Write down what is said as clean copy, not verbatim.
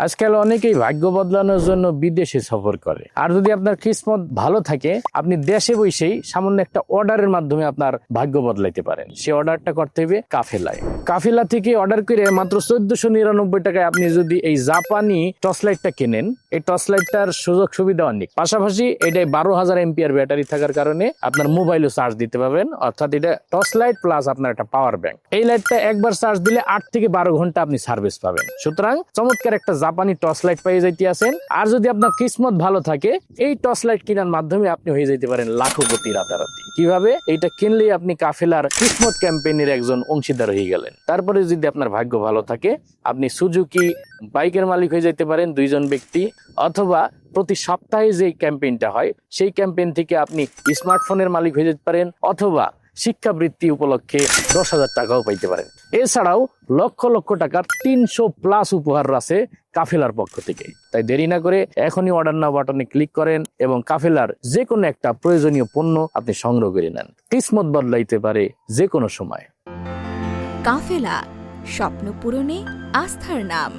আজকাল অনেকেই ভাগ্য বদলানোর জন্য বিদেশে সফর করে। আর যদি আপনার কিসমত ভালো থাকে, আপনি দেশে বসেই সামান্য একটা অর্ডারের মাধ্যমে আপনার ভাগ্য বদলাইতে পারেন। সে অর্ডারটা করতে হবে কাফেলায়। কাফেলা থেকে অর্ডার করে মাত্র 1499 টাকায় আপনি যদি এই জাপানি টর্চ লাইটটা কেনেন, এই টর্চ লাইটটার সুযোগ সুবিধা অনেক। পাশাপাশি এটাই 12,000 এমপিআর ব্যাটারি থাকার কারণে আপনার মোবাইলও চার্জ দিতে পারবেন। অর্থাৎ এটা টর্চ লাইট প্লাস আপনার একটা পাওয়ার ব্যাংক। এই লাইটটা একবার চার্জ দিলে 8 থেকে 12 ঘন্টা আপনি সার্ভিস পাবেন। সুতরাং চমৎকার একটা জাপানি টর্চ লাইট পেয়ে যাইতে আছেন। আর যদি আপনার কিসমত ভালো থাকে, এই টর্চ লাইট কেনার মাধ্যমে আপনি হয়ে যেতে পারেন লাখপতি রাতারাতি। কিভাবে? এইটা কিনলেই আপনি কাফেলার কিসমত ক্যাম্পেইনের একজন অংশীদার হয়ে গেলেন। তারপরে যদি আপনার ভাগ্য ভালো থাকে, আপনি সুজুকি বাইকের মালিক হয়ে যেতে পারেন 2 জন ব্যক্তি, অথবা প্রতি সপ্তাহে যে ক্যাম্পেইনটা হয় সেই ক্যাম্পেইন থেকে আপনি স্মার্টফোনের মালিক হয়ে যেতে পারেন, অথবা শিক্ষাবৃত্তি উপলক্ষে 10,000 টাকাও পাইতে পারেন। এছাড়াও লক্ষ লক্ষ টাকার 300+ উপহার আছে কাফেলার পক্ষ থেকে। তাই দেরি না করে এখনই অর্ডার নাও বাটনে ক্লিক করেন এবং কাফেলার যে কোনো একটা প্রয়োজনীয় পণ্য আপনি সংগ্রহ করে নেন। কিসমত বদলাইতে পারে যে কোনো সময়। কাফেলা, স্বপ্ন পূরণে আস্থার নাম।